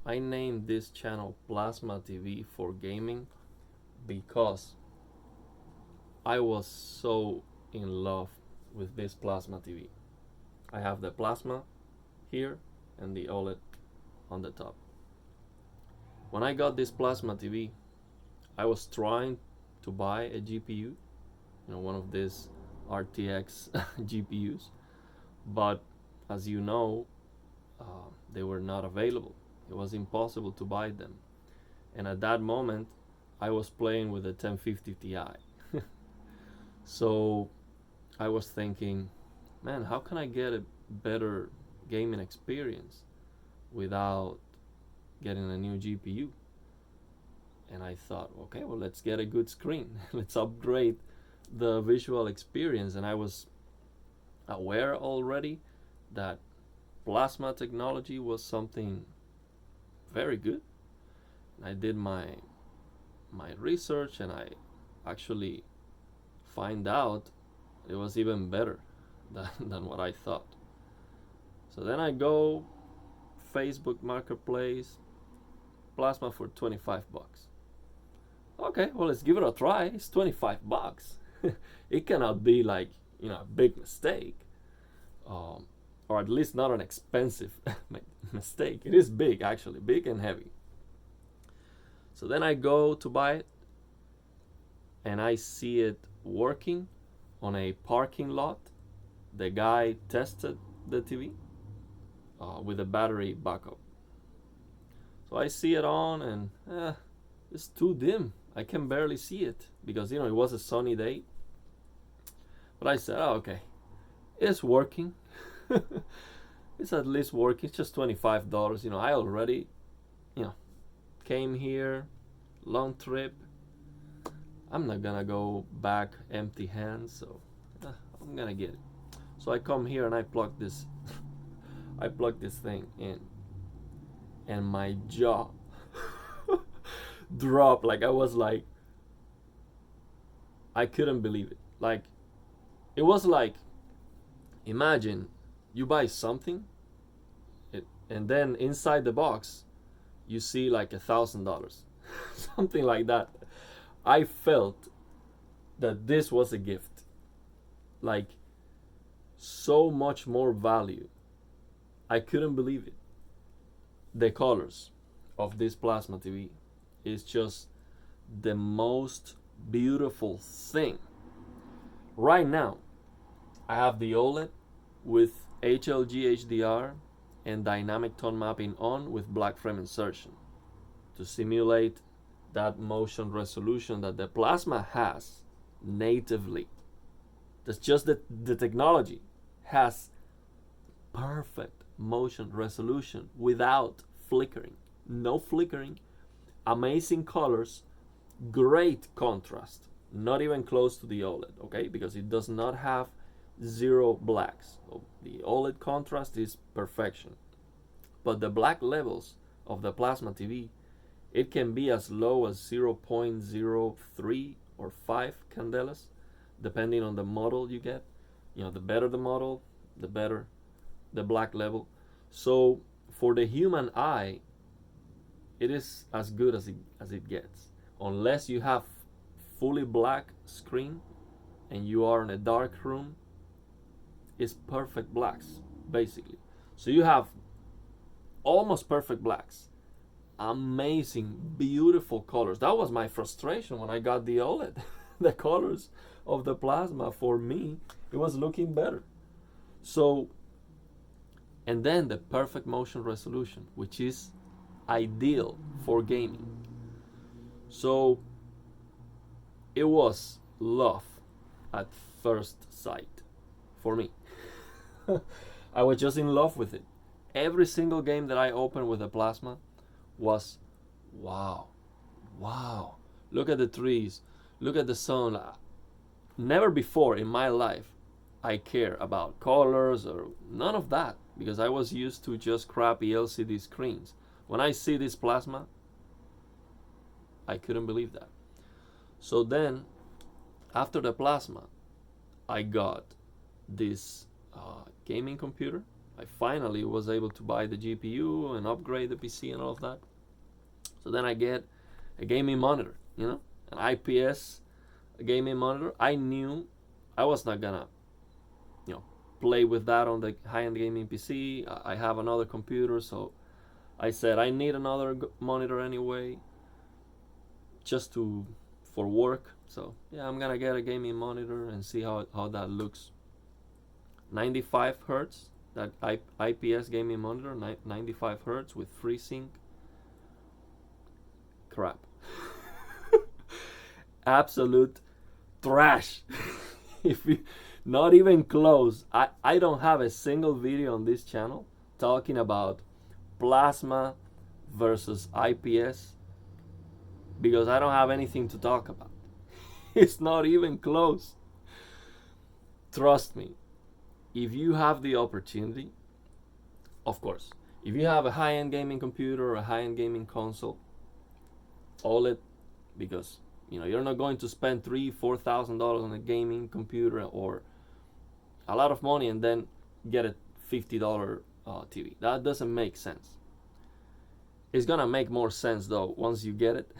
I named this channel Plasma TV for gaming because I was so in love with this Plasma TV. I have the Plasma here and the OLED on the top. When I got this Plasma TV, I was trying to buy a GPU, one of these RTX GPUs, but as you know, they were not available. It was impossible to buy them. And at that moment, I was playing with a 1050 Ti. So I was thinking, man, how can I get a better gaming experience without getting a new GPU? And I thought, okay, well, let's get a good screen. Let's upgrade the visual experience. And I was aware already that plasma technology was something very good. And I did my research, and I actually find out it was even better than what I thought. So then I go Facebook Marketplace, plasma for 25 bucks. Okay, well, let's give it a try. It's 25 bucks. It cannot be like, a big mistake. Or at least not an expensive mistake. It is big, actually, big and heavy. So then I go to buy it, and I see it working on a parking lot. The guy tested the TV with a battery backup. So I see it on, and it's too dim. I can barely see it because it was a sunny day. But I said, oh, okay, it's working. It's at least working. It's just $25. I already, came here, long trip. I'm not gonna go back empty hands, so I'm gonna get it. So I come here and I plug this, I plug this thing in, and my jaw dropped. Like I couldn't believe it. Like it was like, imagine you buy something, and then inside the box you see like $1,000, something like that. I felt that this was a gift, like so much more value. I couldn't believe it. The colors of this plasma TV is just the most beautiful thing. Right now, I have the OLED with HLG HDR and dynamic tone mapping on with black frame insertion to simulate that motion resolution that the plasma has natively. That's just the technology has perfect motion resolution without flickering. No flickering, amazing colors, great contrast. Not even close to the OLED, okay? Because it does not have zero blacks. So the OLED contrast is perfection. But the black levels of the plasma TV, it can be as low as 0.03 or 5 candelas, depending on the model you get. The better the model, the better the black level. So for the human eye, it is as good as it gets. Unless you have fully black screen and you are in a dark room, it's perfect blacks, basically. So you have almost perfect blacks. Amazing, beautiful colors. That was my frustration when I got the OLED. The colors of the plasma, for me, it was looking better. So, and then the perfect motion resolution, which is ideal for gaming. So it was love at first sight for me. I was just in love with it. Every single game that I opened with the plasma was wow. Look at the trees, look at the sun. Never before in my life I care about colors or none of that, because I was used to just crappy LCD screens. When I see this plasma, I couldn't believe that. So then, after the plasma, I got this gaming computer I finally was able to buy the GPU and upgrade the PC and all of that. So then I get a gaming monitor, an IPS gaming monitor. I knew I was not gonna, play with that on the high-end gaming PC. I have another computer, so I said I need another monitor anyway, just for work. So yeah, I'm gonna get a gaming monitor and see how that looks. 95 hertz, that IPS gaming monitor, 95 hertz with FreeSync. Crap. Absolute trash. If we, not even close. I don't have a single video on this channel talking about plasma versus IPS because I don't have anything to talk about. It's not even close. Trust me, if you have the opportunity, of course, if you have a high-end gaming computer or a high-end gaming console, OLED, because you're not going to spend $3,000-$4,000 on a gaming computer or a lot of money and then get a $50 TV. That doesn't make sense. It's gonna make more sense though once you get it.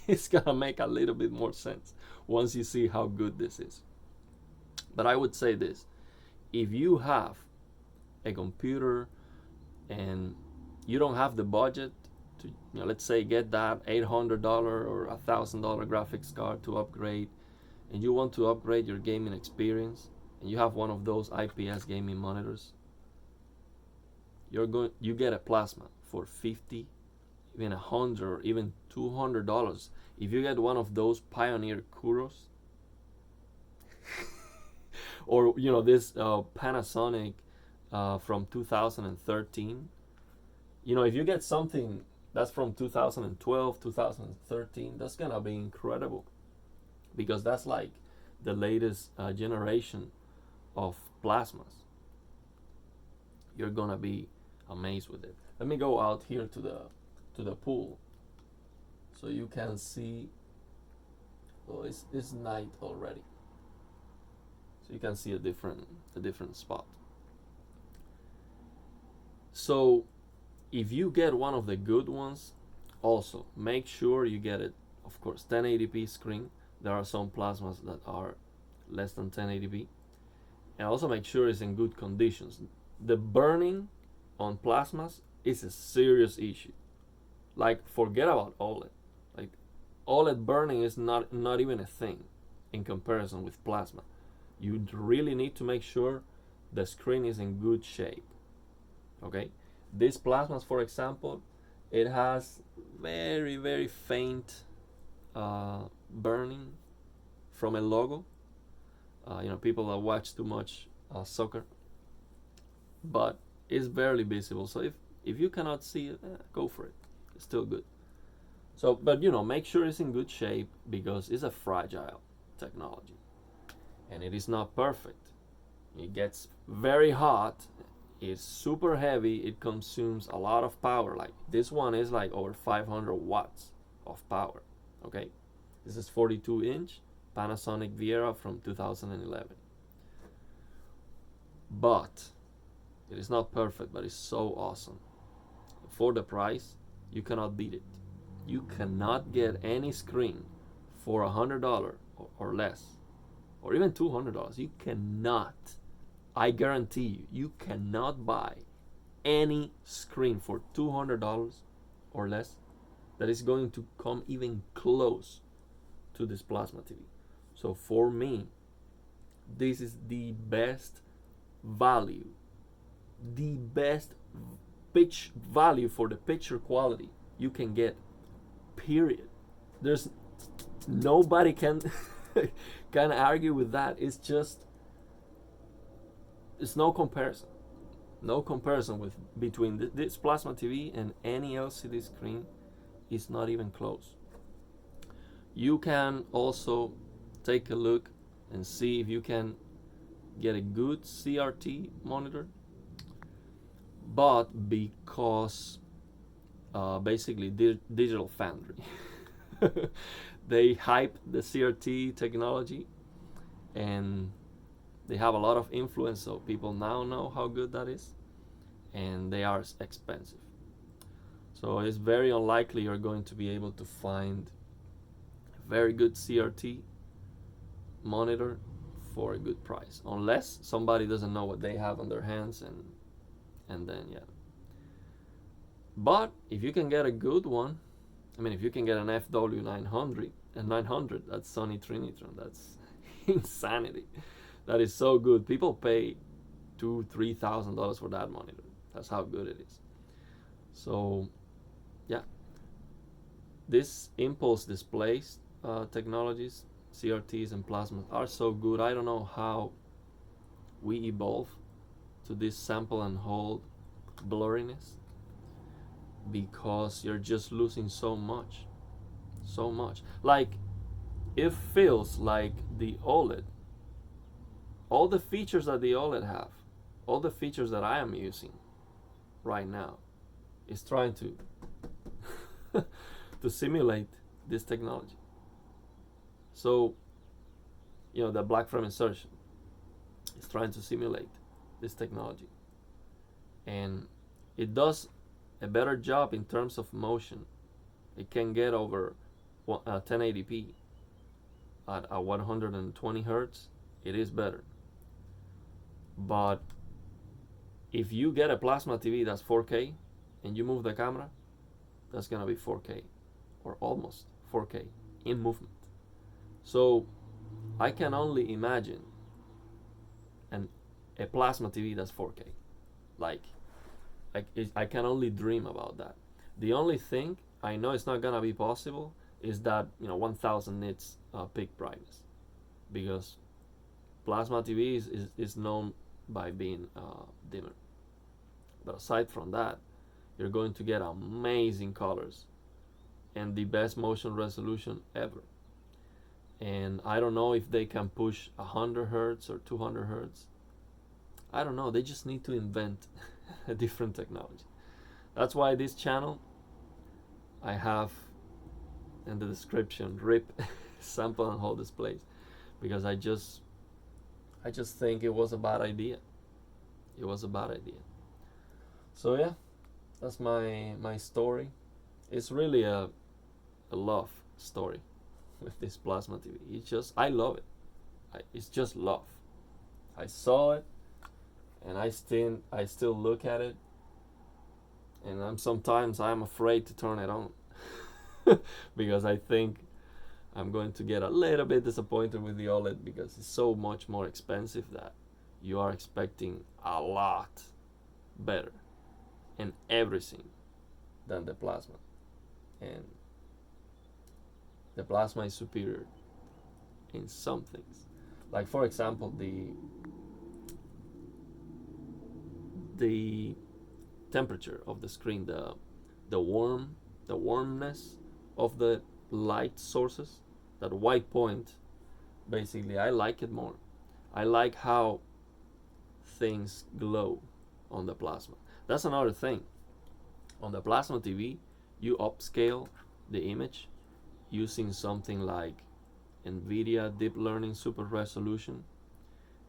It's gonna make a little bit more sense once you see how good this is. But I would say this: if you have a computer and you don't have the budget to, let's say, get that $800 or $1,000 graphics card to upgrade, and you want to upgrade your gaming experience, and you have one of those IPS gaming monitors, you get a plasma for $50, even $100, or even $200. If you get one of those Pioneer Kuros, or this Panasonic from 2013, if you get something that's from 2012, 2013, that's gonna be incredible, because that's like the latest generation of plasmas. You're gonna be amazed with it. Let me go out here to the pool so you can see. Oh, it's night already, so you can see a different spot. So if you get one of the good ones, also make sure you get it, of course, 1080p screen. There are some plasmas that are less than 1080p, and also make sure it's in good conditions. The burning on plasmas is a serious issue. Like, forget about OLED. Like, OLED burning is not even a thing in comparison with plasma. You really need to make sure the screen is in good shape. Okay, these plasmas, for example, it has very, very faint burning from a logo. People that watch too much soccer, but it's barely visible. So if you cannot see it, go for it. It's still good. So, but make sure it's in good shape, because it's a fragile technology and it is not perfect. It gets very hot. It's super heavy. It consumes a lot of power. Like, this one is like over 500 watts of power. Okay, this is 42-inch Panasonic Viera from 2011. But it is not perfect, but it's so awesome. For the price, you cannot beat it. You cannot get any screen for $100 or less, or even $200. You cannot. I guarantee you cannot buy any screen for $200 or less that is going to come even close to this plasma TV. So for me, this is the best value, the best pitch value for the picture quality you can get, period. There's nobody can can argue with that. It's no comparison. No comparison between this plasma TV and any LCD screen. Is not even close. You can also take a look and see if you can get a good CRT monitor, but because basically Digital Foundry they hype the CRT technology and they have a lot of influence, so people now know how good that is. and they are expensive. So it's very unlikely you're going to be able to find a very good CRT monitor for a good price, unless somebody doesn't know what they have on their hands, and then yeah. But if you can get a good one, I mean, if you can get an FW900 and 900, that's Sony Trinitron, that's insanity. That is so good. People pay $2,000-$3,000 for that monitor. That's how good it is. So yeah, this impulse displays technologies, CRTs and plasmas, are so good. I don't know how we evolve to this sample and hold blurriness, because you're just losing so much. Like, it feels like the OLED, all the features that the OLED have, all the features that I am using right now, is trying to to simulate this technology. So, the black frame insertion is trying to simulate this technology, and it does a better job in terms of motion. It can get over 1080p at 120 hertz. It is better. But if you get a plasma TV that's 4K and you move the camera, that's gonna be 4K or almost 4K in movement. So I can only imagine a plasma TV that's 4K. I can only dream about that. The only thing I know it's not gonna be possible is that 1000 nits peak brightness, because plasma TV is known by being dimmer. But aside from that, you're going to get amazing colors and the best motion resolution ever. And I don't know if they can push 100 hertz or 200 hertz. I don't know. They just need to invent a different technology. That's why this channel, I have in the description, RIP sample and hold displays, because I just think it was a bad idea. It was a bad idea. So yeah, that's my story. It's really a love story with this plasma TV. I love it. It's just love. I saw it, and I still look at it, and sometimes I'm afraid to turn it on because I think I'm going to get a little bit disappointed with the OLED, because it's so much more expensive that you are expecting a lot better in everything than the plasma. And the plasma is superior in some things. Like, for example, the temperature of the screen, the warmness of the light sources, that white point, basically, I like it more. I like how things glow on the plasma. That's another thing. On the plasma TV, you upscale the image using something like NVIDIA Deep Learning Super Resolution,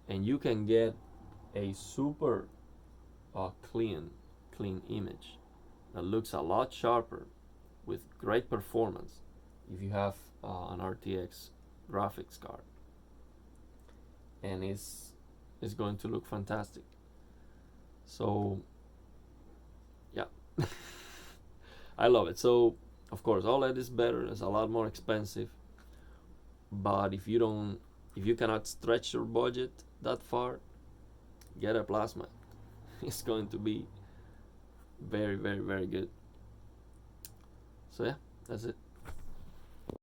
and you can get a super clean image that looks a lot sharper with great performance if you have an RTX graphics card, and it's going to look fantastic. So yeah, I love it. So of course OLED is better. It's a lot more expensive, but if you cannot stretch your budget that far, get a plasma. It's going to be very, very, very good. So yeah, that's it.